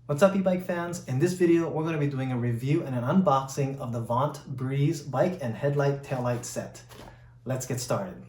What's up, e-bike fans? In this video, we're going to be doing a review and an unboxing of the Vont Breeze bike and headlight taillight set. Let's get started.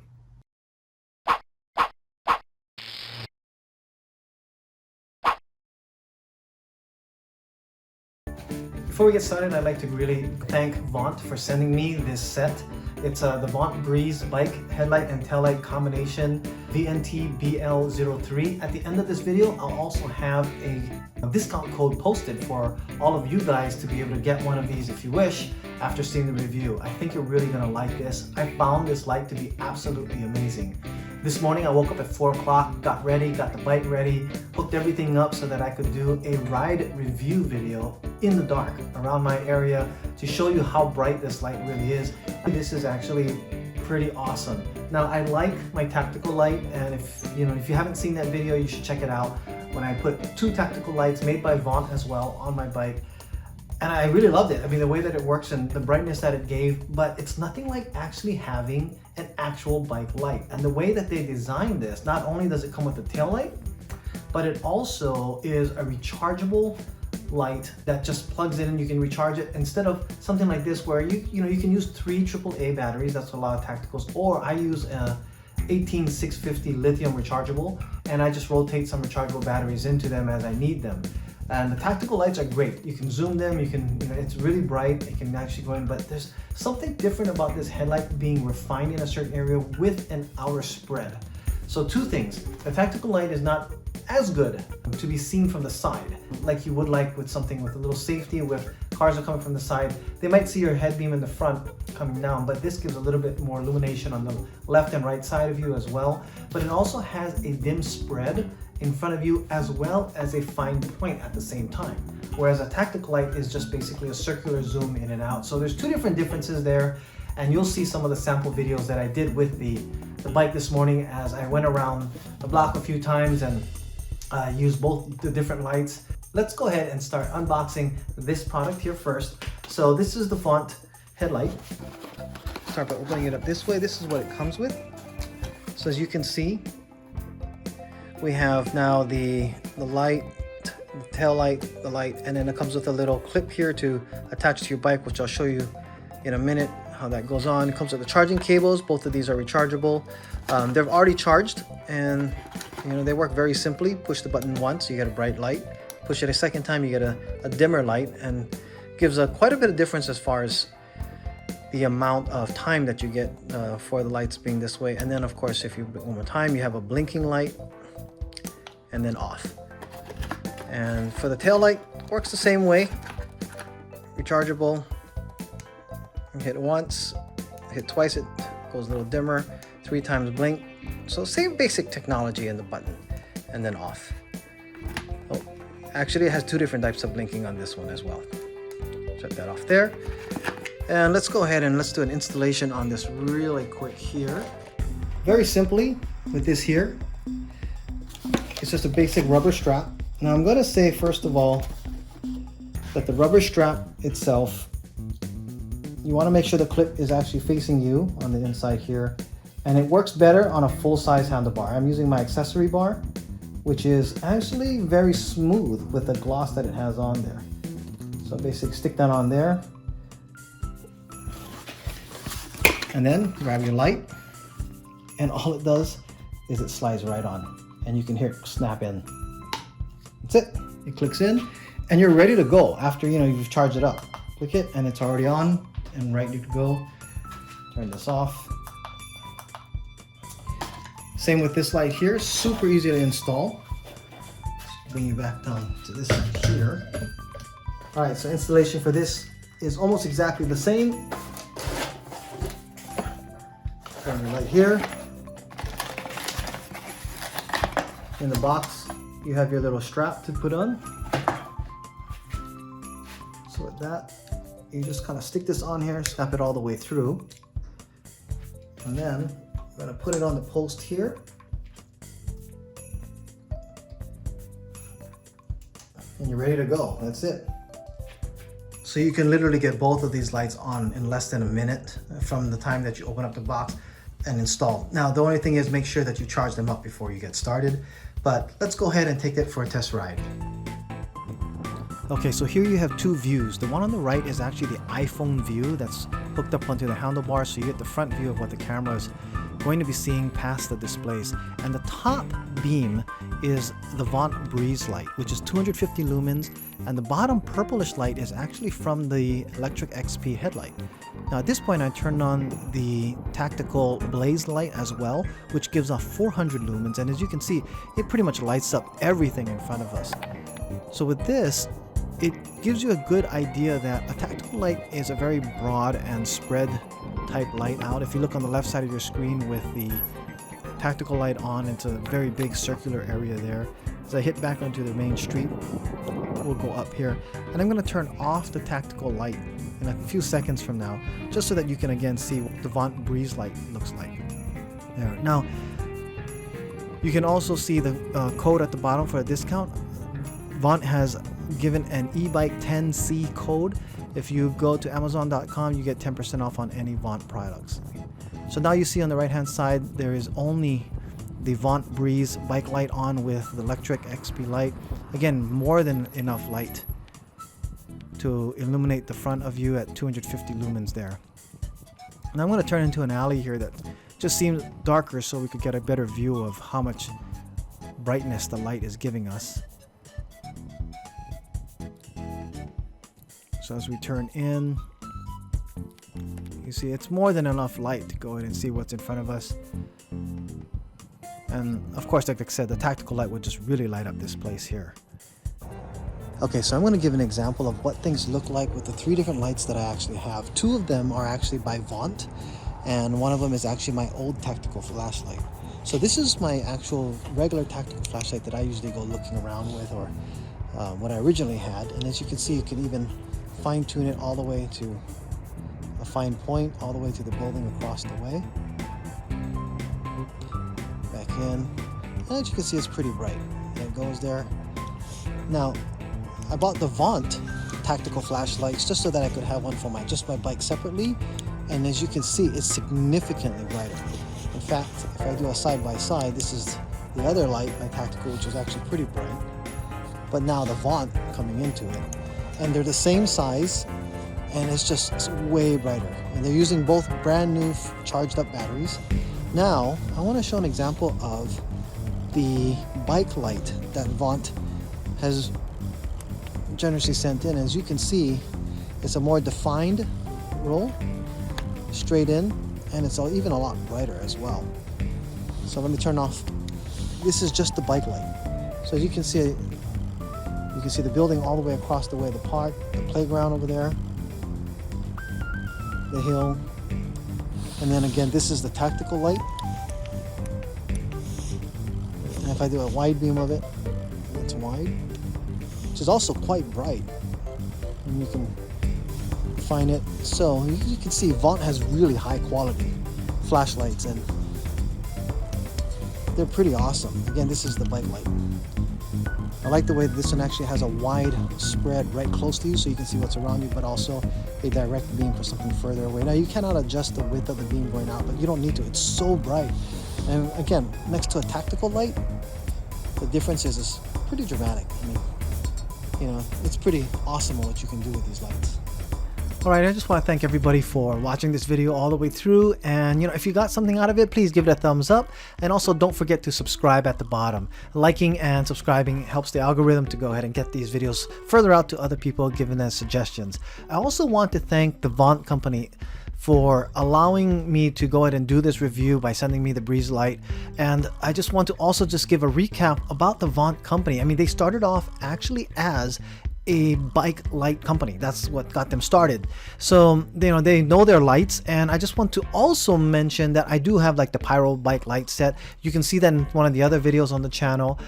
Before we get started, I'd like to really thank Vont for sending me this set. It's the Vont Breeze bike headlight and taillight combination VNT BL03. At the end of this video, I'll also have a discount code posted for all of you guys to be able to get one of these if you wish after seeing the review. I think you're really gonna like this. I found this light to be absolutely amazing. This morning I woke up at 4 o'clock, got ready, got the bike ready, hooked everything up so that I could do a ride review video in the dark around my area to show you how bright this light really is. This is actually pretty awesome. Now I like my tactical light, and if you haven't seen that video, you should check it out. When I put 2 tactical lights made by Vont as well on my bike, and I really loved it. I mean, the way that it works and the brightness that it gave, but it's nothing like actually having an actual bike light. And the way that they designed this, not only does it come with a tail light, but it also is a rechargeable light that just plugs in and you can recharge it, instead of something like this where you can use 3 AAA batteries. That's a lot of tacticals. Or I use a 18650 lithium rechargeable, and I just rotate some rechargeable batteries into them as I need them. And the tactical lights are great. You can zoom them, it's really bright, it can actually go in, but there's something different about this headlight being refined in a certain area with an outer spread. So 2 things. The tactical light is not as good to be seen from the side, like you would like with something with a little safety. With cars are coming from the side, they might see your head beam in the front coming down, but this gives a little bit more illumination on the left and right side of you as well. But it also has a dim spread in front of you as well as a fine point at the same time, whereas a tactical light is just basically a circular zoom in and out. So there's 2 different differences there, and you'll see some of the sample videos that I did with the bike this morning as I went around the block a few times and used both the different lights. Let's go ahead and start unboxing this product here first. So this is the Vont headlight. Start by opening it up this way. This is what it comes with. So as you can see, we have now the light, the tail light, the light, and then it comes with a little clip here to attach to your bike, which I'll show you in a minute how that goes on. It comes with the charging cables. Both of these are rechargeable. They're already charged, and they work very simply. Push the button once, you get a bright light. Push it a second time, you get a dimmer light, and gives quite a bit of difference as far as the amount of time that you get for the lights being this way. And then of course, if you one more time, you have a blinking light, and then off. And for the tail light, works the same way. Rechargeable. You hit once, hit twice, it goes a little dimmer. 3 times blink. So same basic technology in the button, and then off. Oh, actually it has 2 different types of blinking on this one as well. Shut that off there. And let's go ahead and let's do an installation on this really quick here. Very simply with this here, it's just a basic rubber strap. Now I'm going to say first of all that the rubber strap itself, you want to make sure the clip is actually facing you on the inside here, and it works better on a full-size handlebar. I'm using my ACCESSORY bar, which is actually very smooth with the gloss that it has on there. So basically stick that on there, and then grab your light, and all it does is it slides right on, and you can hear it snap in. That's it. It clicks in, and you're ready to go after you've charged it up. Click it, and it's already on and ready to go. Turn this off. Same with this light here. Super easy to install. Let's bring you back down to this side here. All right, so installation for this is almost exactly the same. Turn the light here. In the box, you have your little strap to put on. So with that, you just kind of stick this on here, snap it all the way through. And then I'm going to put it on the post here. And you're ready to go. That's it. So you can literally get both of these lights on in less than a minute from the time that you open up the box and install. Now, the only thing is make sure that you charge them up before you get started. But let's go ahead and take it for a test ride. Okay, so here you have two views. The one on the right is actually the iPhone view that's hooked up onto the handlebar, so you get the front view of what the camera is going to be seeing past the displays. And the top beam is the Vont Breeze light, which is 250 lumens, and the bottom purplish light is actually from the Electric XP headlight. Now at this point I turned on the tactical blaze light as well, which gives off 400 lumens, and as you can see, it pretty much lights up everything in front of us. So with this, it gives you a good idea that a tactical light is a very broad and spread type light out. If you look on the left side of your screen with the tactical light on, it's a very big circular area there. As I hit back onto the main street, we'll go up here, and I'm going to turn off the tactical light in a few seconds from now, just so that you can again see what the Vont Breeze light looks like. There. Now, you can also see the code at the bottom for a discount. Vont has given an Ebike 10C code. If you go to Amazon.com, you get 10% off on any Vont products. So now you see on the right hand side there is only the Vont Breeze bike light on with the Electric XP light. Again, more than enough light to illuminate the front of you at 250 lumens there. And I'm going to turn into an alley here that just seems darker so we could get a better view of how much brightness the light is giving us. So as we turn in, you see it's more than enough light to go ahead and see what's in front of us. And of course, like I said, the tactical light would just really light up this place here. Okay, so I'm going to give an example of what things look like with the three different lights that I actually have. Two of them are actually by Vont, and one of them is actually my old tactical flashlight. So this is my actual regular tactical flashlight that I usually go looking around with, or what I originally had. And as you can see, you can even fine-tune it all the way to a fine point, all the way to the building across the way. Back in, and as you can see, it's pretty bright. And it goes there. Now, I bought the Vont tactical flashlights just so that I could have one for just my bike separately, and as you can see, it's significantly brighter. In fact, if I do a side-by-side, this is the other light, my tactical, which is actually pretty bright, but now the Vont coming into it, and they're the same size, and it's way brighter, and they're using both brand new charged up batteries. Now I want to show an example of the bike light that Vont has generously sent in. As you can see, it's a more defined roll, straight in, and it's even a lot brighter as well. So let me turn off. This is just the bike light. So as you can see the building all the way across the way, the park, the playground over there, the hill, and then again, this is the tactical light. And if I do a wide beam of it, it's wide, which is also quite bright, and you can find it. So you can see Vont has really high quality flashlights, and they're pretty awesome. Again, this is the bike light. I like the way that this one actually has a wide spread right close to you, so you can see what's around you, but also a direct beam for something further away. Now you cannot adjust the width of the beam going out, but you don't need to. It's so bright. And again, next to a tactical light, the difference is pretty dramatic. I mean, you know, it's pretty awesome what you can do with these lights. Alright, I just want to thank everybody for watching this video all the way through, and you know, if you got something out of it, please give it a thumbs up, and also don't forget to subscribe at the bottom. Liking and subscribing helps the algorithm to go ahead and get these videos further out to other people, giving them suggestions. I also want to thank the Vont company for allowing me to go ahead and do this review by sending me the Breeze light. And I just want to also just give a recap about the Vont company. I mean, they started off actually as a bike light company. That's what got them started. So they know their lights, and I just want to also mention that I do have like the Pyro bike light set. You can see that in one of the other videos on the channel.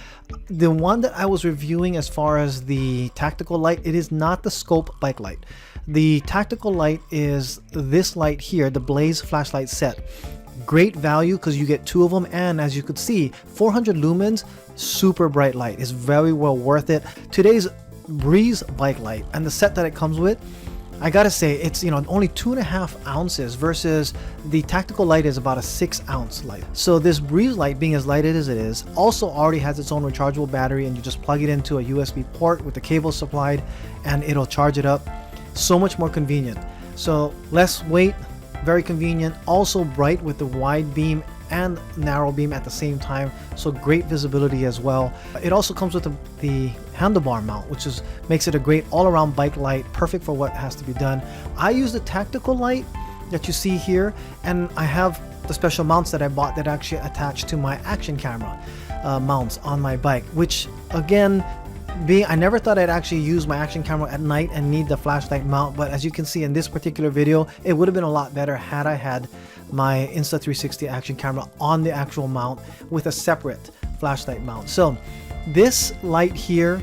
The one that I was reviewing as far as the tactical light, it is not the scope bike light. The tactical light is this light here, the Blaze flashlight set. Great value because you get two of them, and as you could see, 400 lumens, super bright light. Is very well worth it. Today's Breeze bike light and the set that it comes with I gotta say, it's, you know, only 2.5 ounces versus the tactical light is about a 6-ounce light. So this Breeze light, being as lighted as it is, also already has its own rechargeable battery, and you just plug it into a USB port with the cable supplied and it'll charge it up. So much more convenient. So less weight, very convenient, also bright with the wide beam and narrow beam at the same time, so great visibility as well. It also comes with the handlebar mount, which makes it a great all-around bike light, perfect for what has to be done. I use the tactical light that you see here, and I have the special mounts that I bought that actually attach to my action camera mounts on my bike, which again, I never thought I'd actually use my action camera at night and need the flashlight mount, but as you can see in this particular video, it would have been a lot better had I had my Insta360 action camera on the actual mount with a separate flashlight mount. So this light here,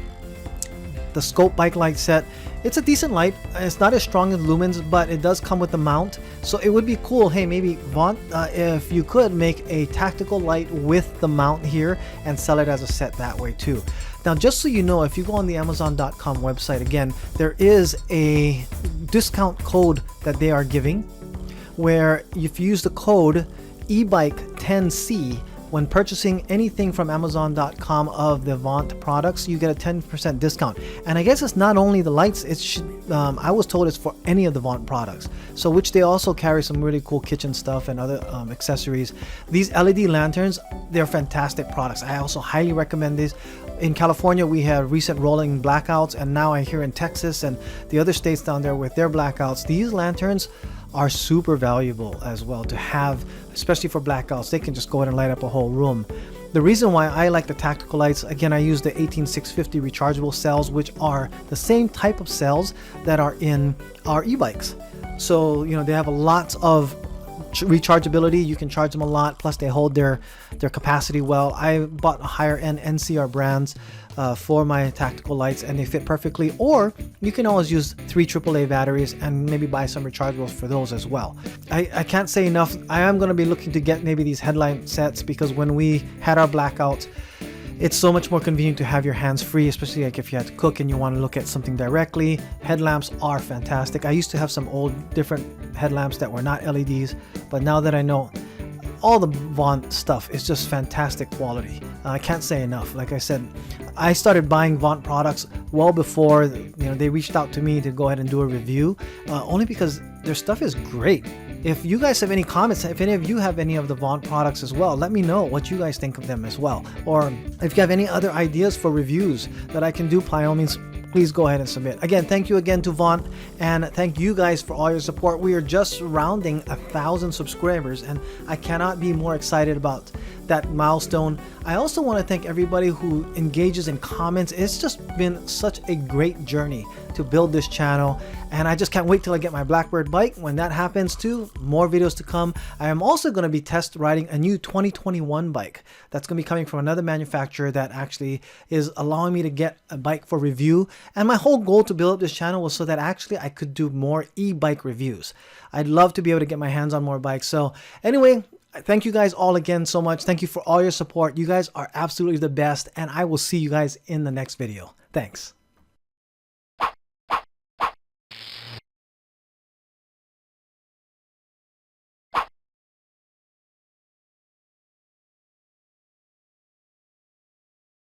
the scope bike light set, it's a decent light. It's not as strong as lumens, but it does come with the mount, so it would be cool. Hey, maybe Vont, if you could make a tactical light with the mount here and sell it as a set that way too. Now, just so you know, if you go on the Amazon.com website, again, there is a discount code that they are giving, where if you use the code ebike10c when purchasing anything from Amazon.com of the Vont products, you get a 10% discount. And I guess it's not only the lights, I was told it's for any of the Vont products. So which they also carry some really cool kitchen stuff and other accessories. These LED lanterns, they're fantastic products. I also highly recommend these. In California, we have recent rolling blackouts, and now I hear in Texas and the other states down there with their blackouts, these lanterns are super valuable as well to have, especially for blackouts. They can just go ahead and light up a whole room. The reason why I like the tactical lights, again, I use the 18650 rechargeable cells, which are the same type of cells that are in our e-bikes. So, you know, they have a lot of rechargeability. You can charge them a lot, plus they hold their capacity well. I bought higher end NCR brands for my tactical lights, and they fit perfectly. Or you can always use 3 AAA batteries and maybe buy some rechargeables for those as well. I can't say enough. I am going to be looking to get maybe these headlight sets, because when we had our blackouts, it's so much more convenient to have your hands free, especially like if you had to cook and you want to look at something directly. Headlamps are fantastic. I used to have some old different headlamps that were not LEDs, but now that I know, all the Vont stuff is just fantastic quality. I can't say enough. Like I said, I started buying Vont products well before, you know, they reached out to me to go ahead and do a review, only because their stuff is great. If you guys have any comments, if any of you have any of the Vont products as well, let me know what you guys think of them as well. Or if you have any other ideas for reviews that I can do, by all means, please go ahead and submit. Again, thank you again to Vont, and thank you guys for all your support. We are just rounding 1,000 subscribers, and I cannot be more excited about that milestone. I also want to thank everybody who engages in comments. It's just been such a great journey to build this channel, and I just can't wait till I get my Blackbird bike. When that happens too, more videos to come. I am also going to be test riding a new 2021 bike that's going to be coming from another manufacturer that actually is allowing me to get a bike for review. And my whole goal to build up this channel was so that actually I could do more e-bike reviews. I'd love to be able to get my hands on more bikes. So anyway, thank you guys all again so much. Thank you for all your support. You guys are absolutely the best, and I will see you guys in the next video. Thanks.